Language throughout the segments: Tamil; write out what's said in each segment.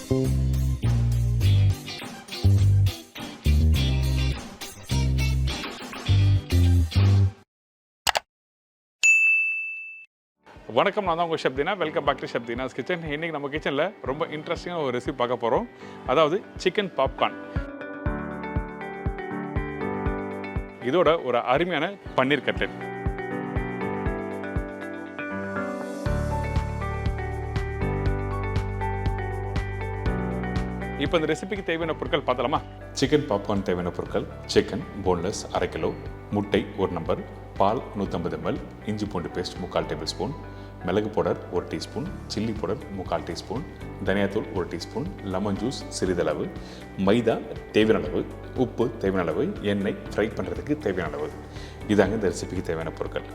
வணக்கம், நான் தான் உங்கள் chef Deena. Welcome back to chef Deena's kitchen. இன்றைக்கி நம்ம கிச்சனில் ரொம்ப இன்ட்ரெஸ்டிங்காக ஒரு ரெசிபி பார்க்க போகிறோம். அதாவது சிக்கன் பாப்கார்ன். இதோட ஒரு அருமையான பன்னீர் கட்லெட். இப்போ இந்த ரெசிபிக்கு தேவையான பொருட்கள் பார்த்தலாமா? சிக்கன் பாப்கார்ன் தேவையான பொருட்கள்: சிக்கன் போன்லெஸ் 1/2 கிலோ, முட்டை 1 நம்பர், பால் 150 ml, இஞ்சி பூண்டு பேஸ்ட் 3/4 டேபிள் ஸ்பூன், மிளகு powder 1 teaspoon, chilli powder 3/4 teaspoon, தனியாத்தூள் 1 டீஸ்பூன், லெமன் ஜூஸ் சிறிதளவு, மைதா தேவையான அளவு, உப்பு தேவையான அளவு, எண்ணெய் ஃப்ரை பண்ணுறதுக்கு தேவையான அளவு. இதாங்க இந்த ரெசிபிக்கு தேவையான பொருட்கள்.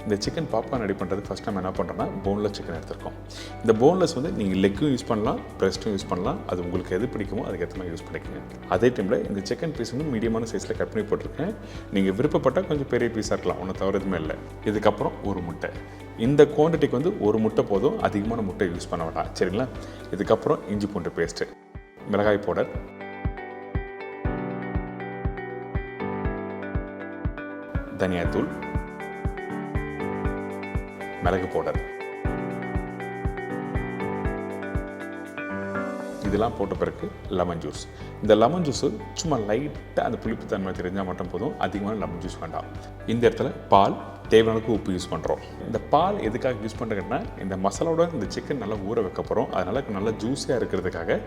இந்த சிக்கன் பாப்கார்ன் ரெடி பண்ணுறது ஃபஸ்ட் நம்ம என்ன பண்ணுறோம்னா போன்லெஸ் சிக்கன் எடுத்துருக்கோம். இந்த போன்லெஸ் வந்து நீங்கள் லெக்கும் யூஸ் பண்ணலாம், ப்ரெஸ்ட்டும் யூஸ் பண்ணலாம். அது உங்களுக்கு எது பிடிக்குமோ அதுக்கேற்ற மாதிரி யூஸ் பண்ணிக்கோங்க. அதே டைமில் இந்த சிக்கன் பீஸ் வந்து மீடியமான சைஸில் கட் பண்ணி போட்டிருக்கேன். நீங்கள் விருப்பப்பட்டால் கொஞ்சம் பெரிய பீஸாக இருக்கலாம், ஒன்றும் தவிர எதுவுமே இல்லை. இதுக்கப்புறம் ஒரு முட்டை. இந்த குவான்டிட்டிக்கு வந்து ஒரு முட்டை போதும், அதிகமான முட்டை யூஸ் பண்ண வேண்டாம், சரிங்களா? இதுக்கப்புறம் இஞ்சி பூண்டு பேஸ்ட்டு, மிளகாய் பவுடர், தனியாத்தூள், மிளகு பவுடர், இதெல்லாம் போட்ட பிறகு லெமன் ஜூஸ். இந்த லெமன் ஜூஸு சும்மா லைட்டாக அந்த புளிப்பு தன்மை தெரிஞ்சால் மட்டும் போதும், அதிகமான லெமன் ஜூஸ் வேண்டாம். இந்த இடத்துல பால் தேவையானக்கு உப்பு யூஸ் பண்ணுறோம். இந்த பால் எதுக்காக யூஸ் பண்ணுறதுன்னா இந்த மசாலாவோட இந்த சிக்கன் நல்லா ஊற வைக்க போகிறோம். அதனால் நல்லா ஜூஸியாக இருக்கிறதுக்காக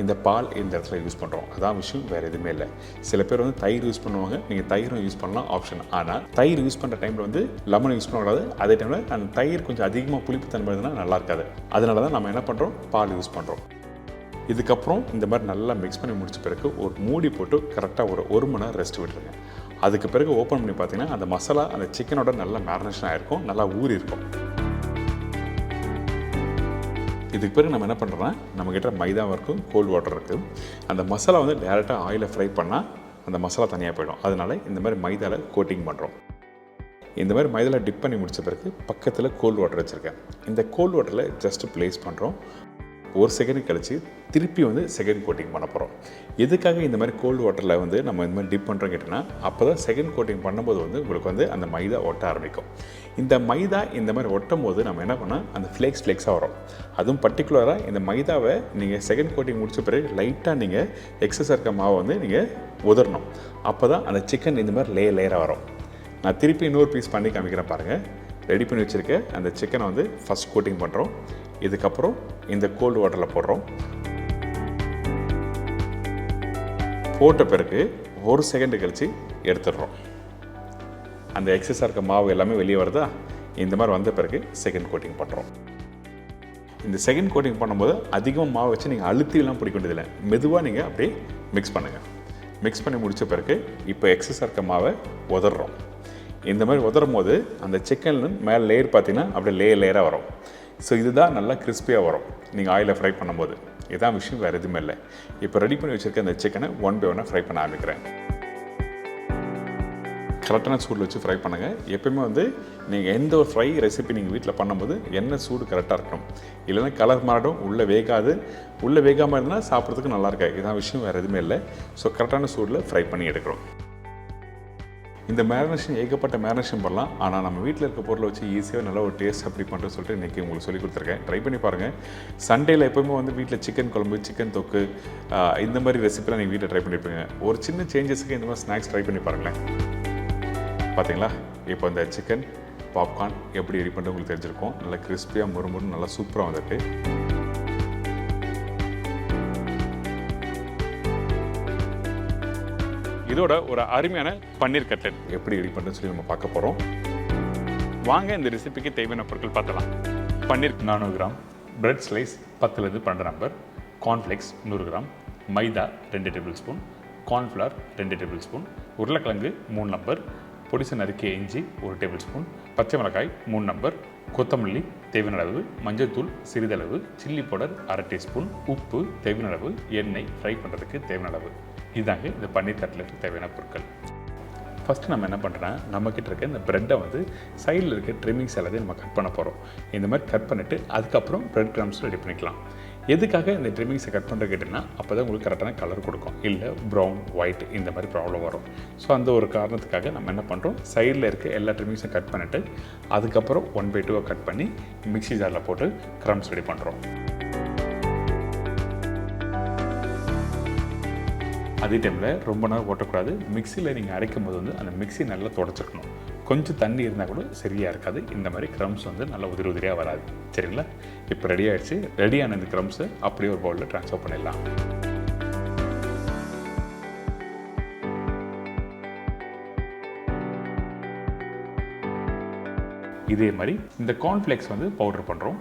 இந்த பால் இந்த இடத்துல யூஸ் பண்ணுறோம். அதான் விஷயம், வேறு எதுவுமே இல்லை. சில பேர் வந்து தயிர் யூஸ் பண்ணுவாங்க, நீங்கள் தயிரும் யூஸ் பண்ணலாம், ஆப்ஷன். ஆனால் தயிர் யூஸ் பண்ணுற டைமில் வந்து லெமன் யூஸ் பண்ணக்கூடாது. அதே டைமில் அந்த தயிர் கொஞ்சம் அதிகமாக புளிப்பு தன்மை இருந்தால் நல்லா இருக்காது. அதனால தான் நம்ம என்ன பண்ணுறோம், பால் யூஸ் பண்ணுறோம். இதுக்கப்புறம் இந்த மாதிரி நல்லா மிக்ஸ் பண்ணி முடிச்ச பிறகு ஒரு மூடி போட்டு கரெக்டாக ஒரு மணி நேரம் ரெஸ்ட் விட்டுருங்க. அதுக்கு பிறகு ஓப்பன் பண்ணி பார்த்தீங்கன்னா அந்த மசாலா அந்த சிக்கனோட நல்லா மேரினேஷன் ஆகிருக்கும், நல்லா ஊறி இருக்கும். இதுக்கு பிறகு நம்ம என்ன பண்ணுறோன்னா, நம்மக்கிட்ட மைதாவும் இருக்கும், கோல்டு வாட்டர் இருக்குது. அந்த மசாலா வந்து டேரெக்டாக ஆயிலில் ஃப்ரை பண்ணால் அந்த மசாலா தனியாக போயிடும். அதனால் இந்த மாதிரி மைதாவில் கோட்டிங் பண்ணுறோம். இந்த மாதிரி மைதாவில் டிப் பண்ணி முடித்த பிறகு பக்கத்தில் கோல்டு வாட்டர் வச்சுருக்கேன். இந்த கோல்டு வாட்டரில் ஜஸ்ட்டு ப்ளேஸ் பண்ணுறோம். ஒரு செகண்ட் கழித்து திருப்பி வந்து செகண்ட் கோட்டிங் பண்ண போகிறோம். எதுக்காக இந்த மாதிரி கோல்டு வாட்டரில் வந்து நம்ம இந்த மாதிரி டிப் பண்ணுறோம் கேட்டிங்கன்னா, அப்போ தான் செகண்ட் கோட்டிங் பண்ணும்போது வந்து உங்களுக்கு வந்து அந்த மைதா ஒட்ட ஆரம்பிக்கும். இந்த மைதா இந்த மாதிரி ஒட்டும் போது நம்ம என்ன பண்ணால் அந்த ஃப்ளேக்ஸாக வரும். அதுவும் பர்டிகுலராக இந்த மைதாவை நீங்கள் செகண்ட் கோட்டிங் முடித்த பிறகு லைட்டாக நீங்கள் எக்ஸஸாக இருக்க மாவை வந்து நீங்கள் உதறணும். அப்போ தான் அந்த சிக்கன் இந்த மாதிரி லேயராக வரும். நான் திருப்பி இன்னொரு பீஸ் பண்ணி காமிக்கிறேன் பாருங்கள். ரெடி பண்ணி வச்சுருக்க அந்த சிக்கனை வந்து ஃபஸ்ட் கோட்டிங் பண்ணுறோம். இதுக்கப்புறம் இந்த கோல்டு வாட்டரில் போடுறோம். போட்ட பிறகு ஒரு செகண்டு கழித்து எடுத்துடுறோம். அந்த எக்ஸஸாக இருக்க மாவு எல்லாமே வெளியே வருதா? இந்த மாதிரி வந்த பிறகு செகண்ட் கோட்டிங் பண்ணுறோம். இந்த செகண்ட் கோட்டிங் பண்ணும்போது அதிகமாக மாவு வச்சு நீங்கள் அழுத்திலாம் பிடிக்க வேண்டியதில்லை, மெதுவாக நீங்கள் அப்படியே மிக்ஸ் பண்ணுங்கள். மிக்ஸ் பண்ணி முடித்த பிறகு இப்போ எக்ஸஸாக இருக்க மாவை உதறோம். இந்த மாதிரி உதறும் போது அந்த சிக்கன் மேலே லேயர் பார்த்தீங்கன்னா அப்படியே லேயராக வரும். ஸோ இதுதான் நல்லா கிறிஸ்பியாக வரும் நீங்கள் ஆயிலில் ஃப்ரை பண்ணும்போது. இதுதான் விஷயம், வேறு எதுவுமே இல்லை. இப்போ ரெடி பண்ணி வச்சுருக்க அந்த சிக்கனை 1 by 1 ஃப்ரை பண்ண ஆரம்பிக்கிறேன். கரெக்டான சூடில் வச்சு ஃப்ரை பண்ணுங்கள். எப்போயுமே வந்து நீங்கள் எந்த ஒரு ஃப்ரை ரெசிபி நீங்கள் வீட்டில் பண்ணும்போது எண்ணெய் சூடு கரெக்டாக இருக்கணும். இல்லைன்னா கலர் மாறிடும், உள்ளே வேகாது. உள்ளே வேகாமல் இருந்தால் சாப்பிட்றதுக்கு நல்லா இருக்காது. இதுதான் விஷயம், வேறு எதுவுமே இல்லை. ஸோ கரெக்டான சூடில் ஃப்ரை பண்ணி எடுக்கிறோம். இந்த மேரினேஷன் ஏகப்பட்ட மேரினேஷன் பண்ணலாம். ஆனால் நம்ம வீட்டில் இருக்க பொருளை வச்சு ஈஸியாக நல்லா ஒரு டேஸ்ட் அப்படி பண்ணுறது சொல்லிட்டு இன்றைக்கி உங்களுக்கு சொல்லி கொடுத்துருக்கேன். ட்ரை பண்ணி பாருங்கள். சண்டேயில் எப்போவுமே வந்து வீட்டில் சிக்கன் குழம்பு, சிக்கன் தொக்கு, இந்த மாதிரி ரெசிபிலாம் நீங்கள் வீட்டில் ட்ரை பண்ணியிருப்பீங்க. ஒரு சின்ன சேஞ்சஸுக்கு இந்த மாதிரி ஸ்நாக்ஸ் ட்ரை பண்ணி பாருங்களேன். பார்த்தீங்களா, இப்போ இந்த சிக்கன் பாப்கார்ன் எப்படி ரெடி பண்ணுறது உங்களுக்கு தெரிஞ்சிருக்கும். நல்லா கிறிஸ்பியாக முறுமுறு நல்லா சூப்பராக வந்துருக்கு. இதோட ஒரு அருமையான பன்னீர் கட்லெட் எப்படி ரெடி பண்ணுறதுன்னு சொல்லி நம்ம பார்க்க போகிறோம். வாங்க இந்த ரெசிபிக்கு தேவையான பொருட்கள் பார்த்தலாம். பன்னீர் 400 கிராம், பிரெட் ஸ்லைஸ் 10லேருந்து 12 number, cornflakes 100 gram, maida 2 tablespoon, cornflour 2 tablespoon, உருளைக்கிழங்கு 3 நம்பர், பொடிசு நறுக்கிய இஞ்சி 1 டேபிள் ஸ்பூன், பச்சை மிளகாய் 3 நம்பர், கொத்தமல்லி தேவையான அளவு, மஞ்சள் தூள் சிறிதளவு, சில்லி பவுடர் 1/2 டீஸ்பூன், உப்பு தேவையான அளவு, எண்ணெய் ஃப்ரை பண்ணுறதுக்கு தேவையான அளவு. இதாங்க இந்த பன்னீர் கட்லெட்டுக்கு தேவையான பொருட்கள். ஃபஸ்ட்டு நம்ம என்ன பண்ணுறோன்னா, நம்மக்கிட்ட இருக்க இந்த ப்ரெட்டை வந்து சைடில் இருக்க ட்ரிம்மிங்ஸ் எல்லாத்தையும் நம்ம கட் பண்ண போகிறோம். இந்த மாதிரி கட் பண்ணிவிட்டு அதுக்கப்புறம் ப்ரெட் க்ரம்ஸ் ரெடி பண்ணிக்கலாம். எதுக்காக இந்த ட்ரிம்மிங்ஸை கட் பண்ணுறது கேட்டிங்கன்னா அப்போ தான் உங்களுக்கு கரெக்டான கலர் கொடுக்கும், இல்லை ப்ரௌன் ஒயிட் இந்த மாதிரி ப்ராப்ளம் வரும். ஸோ அந்த ஒரு காரணத்துக்காக நம்ம என்ன பண்ணுறோம், சைடில் இருக்க எல்லா ட்ரிம்மிங்ஸும் கட் பண்ணிவிட்டு அதுக்கப்புறம் 1/2 கட் பண்ணி மிக்ஸி ஜாரில் போட்டு க்ரம்ஸ் ரெடி பண்ணுறோம். அதே டைமில் ரொம்ப நேரம் ஓட்டக்கூடாது. மிக்சியில் நீங்கள் அரைக்கும் போது வந்து அந்த மிக்ஸி நல்லா தொடச்சிருக்கணும். கொஞ்சம் தண்ணி இருந்தால் கூட சரியாக இருக்காது. இந்த மாதிரி க்ரம்ஸ் வந்து நல்லா உதிரி உதிரியாக வராது. சரிங்களா? இப்போ ரெடி ஆகிடுச்சு. ரெடியான இந்த க்ரம்ஸை அப்படியே ஒரு பவுலில் ட்ரான்ஸ்ஃபர் பண்ணிடலாம். இதே மாதிரி இந்த கார்ன்ஃப்ளேக்ஸ் வந்து பவுடர் பண்ணுறோம்.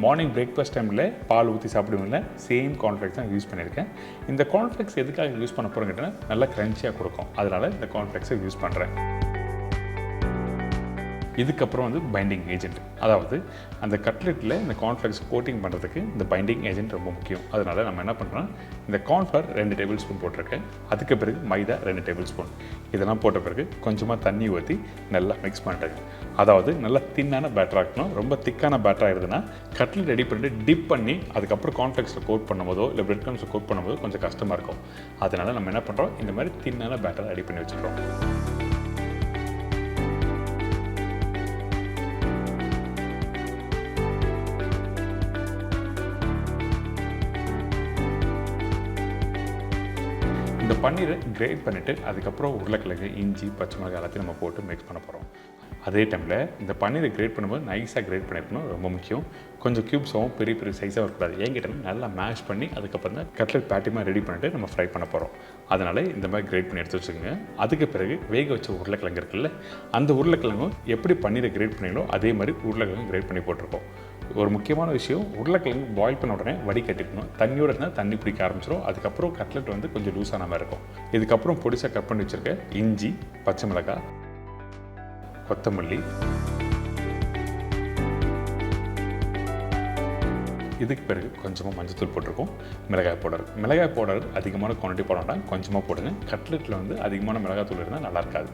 மார்னிங் பிரேக்ஃபாஸ்ட் டைமில் பால் ஊற்றி சாப்பிடுவீங்கள, சேம் கார்ன்ஃப்ளேக்ஸ் தான் யூஸ் பண்ணியிருக்கேன். இந்த கார்ன்ஃப்ளேக்ஸ் எதுக்காக யூஸ் பண்ண போகிறோம் கேட்டால் நல்லா க்ரன்ச்சியாக கொடுக்கும். அதனால் இந்த கார்ன்ஃப்ளேக்ஸை யூஸ் பண்ணுறேன். இதுக்கப்புறம் வந்து பைண்டிங் ஏஜென்ட், அதாவது அந்த கட்லெட்டில் இந்த கார்ன்ஃப்ளேக்ஸ் கோட்டிங் பண்ணுறதுக்கு இந்த பைண்டிங் ஏஜென்ட் ரொம்ப முக்கியம். அதனால் நம்ம என்ன பண்ணுறோம், இந்த கார்ன்ஃப்ளவர் 2 டேபிள் ஸ்பூன் போட்டிருக்கேன். அதுக்கு பிறகு மைதா 2 டேபிள் ஸ்பூன். இதெல்லாம் போட்ட பிறகு கொஞ்சமாக தண்ணி ஊற்றி நல்லா மிக்ஸ் பண்ணிட்டேங்க. அதாவது நல்லா தின்னான பேட்டராக இருக்கணும். ரொம்ப திக்கான பேட்டராக ஆகிடுதுன்னா கட்லெட் ரெடி பண்ணிட்டு டிப் பண்ணி அதுக்கப்புறம் கார்ன்ஃப்ளேக்ஸில் கோட் பண்ணும்போதோ இல்லை பிரெட் க்ரம்ஸில் கோட் பண்ணும்போது கொஞ்சம் கஷ்டமாக இருக்கும். அதனால் நம்ம என்ன பண்ணுறோம், இந்த மாதிரி தின்னான பேட்டரை ரெடி பண்ணி வச்சுக்கிறோம். இந்த பன்னீரை கிரேட் பண்ணிவிட்டு அதுக்கப்புறம் உருளைக்கிழங்கு, இஞ்சி, பச்சை மிளகாய் எல்லாத்தையும் நம்ம போட்டு மிக்ஸ் பண்ண போகிறோம். அதே டைமில் இந்த பன்னீரை கிரேட் பண்ணும்போது நைஸாக கிரேட் பண்ணிக்கணும், ரொம்ப முக்கியம். கொஞ்சம் க்யூப்ஸாகவும் பெரிய பெரிய சைஸாக இருக்கக்கூடாது. ஏன் கேட்டாலும் நல்லா மேஷ் பண்ணி அதுக்கப்புறம் தான் கட்லெட் பேட்டிமாக ரெடி பண்ணிட்டு நம்ம ஃப்ரை பண்ண போகிறோம். அதனால் இந்த மாதிரி கிரேட் பண்ணி எடுத்து வச்சுக்கோங்க. அதுக்கு பிறகு வேக வச்ச உருளைக்கிழங்கு இருக்குல்ல, அந்த உருளைக்கிழங்கும் எப்படி பன்னீரை கிரேட் பண்ணிங்களோ அதே மாதிரி உருளைக்கிழங்கு கிரேட் பண்ணி போட்டிருக்கோம். ஒரு முக்கியமான விஷயம், உருளைக்கிழங்கு பாயில் பண்ண உடனே வடிகட்டிக்கணும். தண்ணியோட இருந்தால் தண்ணி பிடிக்க ஆரம்பிச்சிடும். அதுக்கப்புறம் கட்லெட் வந்து கொஞ்சம் லூஸான மாதிரி இருக்கும். இதுக்கப்புறம் பொடிசாக கட் பண்ணி வச்சுருக்க இஞ்சி, பச்சை மிளகாய், கொத்தமல்லி, இதுக்கு பிறகு கொஞ்சமாக மஞ்சத்தூள் போட்டிருக்கோம். மிளகாய் பவுடர் அதிகமான குவான்டிட்டி போட வேண்டாம், கொஞ்சமாக போடுங்க. கட்லெட்டில் வந்து அதிகமான மிளகாய் தூள் இருந்தால் நல்லா இருக்காது.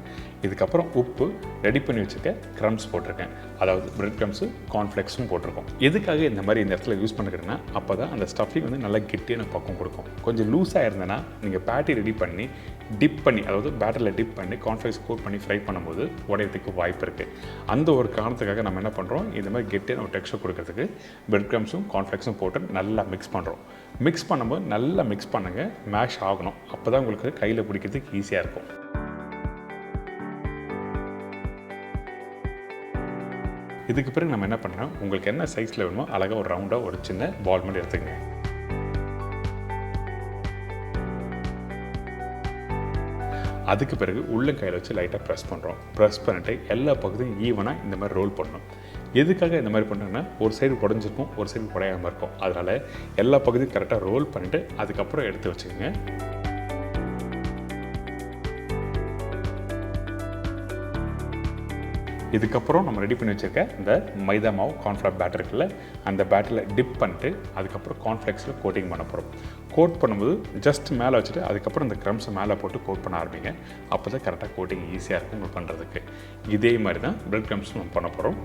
இதுக்கப்புறம் உப்பு, ரெடி பண்ணி வச்சுருக்க க்ரம்ஸ் போட்டிருக்கேன், அதாவது பிரெட் க்ரம்ஸு, கார்ன்ஃப்ளேக்ஸும் போட்டிருக்கோம். எதுக்காக இந்த மாதிரி இந்த இடத்துல யூஸ் பண்ணிக்கிறேன்னா அப்போ தான் அந்த ஸ்டஃபிங் வந்து நல்லா கெட்டியான பக்கம் கொடுக்கும். கொஞ்சம் லூஸாக இருந்தேன்னா நீங்கள் பேட்டி ரெடி பண்ணி டிப் பண்ணி, அதாவது பேட்டரில் டிப் பண்ணி கார்ன்ஃப்ளேக்ஸ் கோட் பண்ணி ஃப்ரை பண்ணும்போது உடையத்துக்கு வாய்ப்பு இருக்குது. அந்த ஒரு காரணத்துக்காக நம்ம என்ன பண்ணுறோம், இந்த மாதிரி கெட்டியான ஒரு டெக்ஸ்சர் கொடுக்கறதுக்கு பிரெட் க்ரம்ஸும் கார்ன்ஃப்ளேக்ஸும் போட்டு நல்லா மிக்ஸ் பண்ணுறோம். மிக்ஸ் பண்ணும்போது நல்லா மிக்ஸ் பண்ணுங்கள், மேஷ் ஆகணும். அப்போ தான் உங்களுக்கு கையில் பிடிக்கிறதுக்கு ஈஸியாக இருக்கும். இதுக்கு பிறகு நம்ம என்ன பண்ணுறோம், உங்களுக்கு என்ன சைஸில் வேணுமோ அழகாக ஒரு ரவுண்டாக ஒரு சின்ன பால் மாதிரி எடுத்துக்கங்க. அதுக்கு பிறகு உள்ளங்கையில் வச்சு லைட்டாக ப்ரெஸ் பண்ணுறோம். ப்ரெஸ் பண்ணிவிட்டு எல்லா பகுதியும் ஈவனாக இந்த மாதிரி ரோல் பண்ணணும். எதுக்காக இந்த மாதிரி பண்ணுறோன்னா, ஒரு சைடு உடஞ்சிருக்கும், ஒரு சைடு உடையாமல் இருக்கும். அதனால் எல்லா பகுதியும் கரெக்டாக ரோல் பண்ணிவிட்டு அதுக்கப்புறம் எடுத்து வச்சுக்கோங்க. இதுக்கப்புறம் நம்ம ரெடி பண்ணி வச்சுருக்க இந்த மைதா மாவு கார்ன்ஃப்ளவர் பேட்டர் இருக்குல்ல, அந்த பேட்டரில் டிப் பண்ணிட்டு அதுக்கப்புறம் கார்ன்ஃப்ளேக்ஸில் கோட்டிங் பண்ண போகிறோம். கோட் பண்ணும்போது ஜஸ்ட் மேலே வச்சுட்டு அதுக்கப்புறம் இந்த க்ரம்ஸை மேலே போட்டு கோட் பண்ண ஆரம்பிங்க. அப்போ தான் கரெக்டாக கோட்டிங் ஈஸியாக இருக்கும் உங்களுக்கு பண்ணுறதுக்கு. இதே மாதிரி தான் பிரெட் க்ரம்ஸும் நம்ம பண்ண போகிறோம்.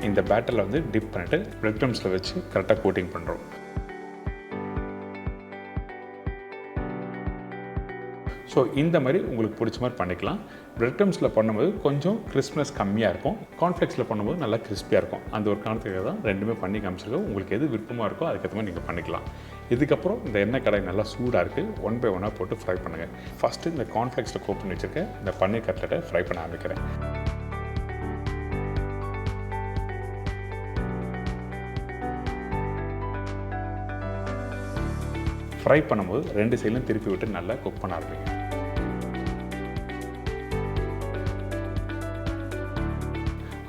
இந்த பேட்டரில் வந்து டிப் பண்ணிவிட்டு பிரெட் க்ரம்ஸில் வச்சு கரெக்டாக கோட்டிங் பண்ணுறோம். ஸோ இந்த மாதிரி உங்களுக்கு பிடிச்ச மாதிரி பண்ணிக்கலாம். பிரெட் க்ரம்ஸில் பண்ணும்போது கொஞ்சம் கிறிஸ்ப்னஸ் கம்மியாக இருக்கும், கார்ன்ஃப்ளேக்ஸில் பண்ணும்போது நல்லா கிறிஸ்பியாக இருக்கும். அந்த ஒரு காரணத்துக்காக தான் ரெண்டுமே பண்ணி காமிச்சிருக்கோம். உங்களுக்கு எது விருப்பமாக இருக்கோ அதுக்கேற்ற மாதிரி நீங்கள் பண்ணிக்கலாம். இதுக்கப்புறம் இந்த எண்ணெய் கடாய் நல்லா சூடாக இருக்குது, 1 by 1 போட்டு ஃப்ரை பண்ணுங்கள். ஃபஸ்ட்டு இந்த கார்ன்ஃப்ளேக்ஸில் கோட் பண்ணி வச்சுருக்க இந்த பன்னீர் கட்லெட்டை ஃப்ரை பண்ண ஆரம்பிக்கிறேன். ஃப்ரை பண்ணும்போது 2 சைட்லையும் திருப்பி விட்டு நல்லா குக் பண்ண ஆரம்பிங்க.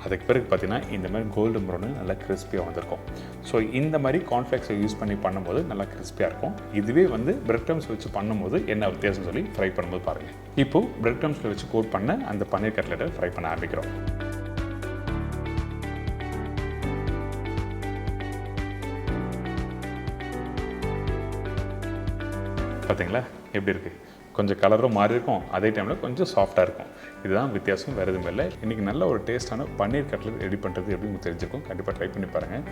அதுக்கு பிறகு பார்த்தீங்கன்னா இந்த மாதிரி கோல்டன் ப்ரௌனு நல்லா கிறிஸ்பியாக வந்திருக்கும். ஸோ இந்த மாதிரி கார்ன்ஃப்ளேக்ஸை யூஸ் பண்ணி பண்ணும்போது நல்லா கிறிஸ்பியாக இருக்கும். இதுவே வந்து பிரெட் க்ரம்ஸ் வச்சு பண்ணும்போது என்ன வித்தியாசம் சொல்லி ஃப்ரை பண்ணும்போது பாருங்கள். இப்போது பிரெட் க்ரம்ஸில் வச்சு கோட் பண்ண அந்த பன்னீர் கட்லெட்டை ஃப்ரை பண்ண ஆரம்பிக்கிறோம். பார்த்தீங்களா எப்படி இருக்குது? கொஞ்சம் கலரும் மாறி இருக்கும், அதே டைமில் கொஞ்சம் சாஃப்டாக இருக்கும். இதுதான் வித்தியாசம், வேறு எதுவும் இல்லை. இன்றைக்கி நல்ல ஒரு டேஸ்ட்டான பன்னீர் கட்லெட் ரெடி பண்ணுறது எப்படி உங்களுக்கு தெரிஞ்சிருக்கும். கண்டிப்பாக ட்ரை பண்ணி பாருங்கள்.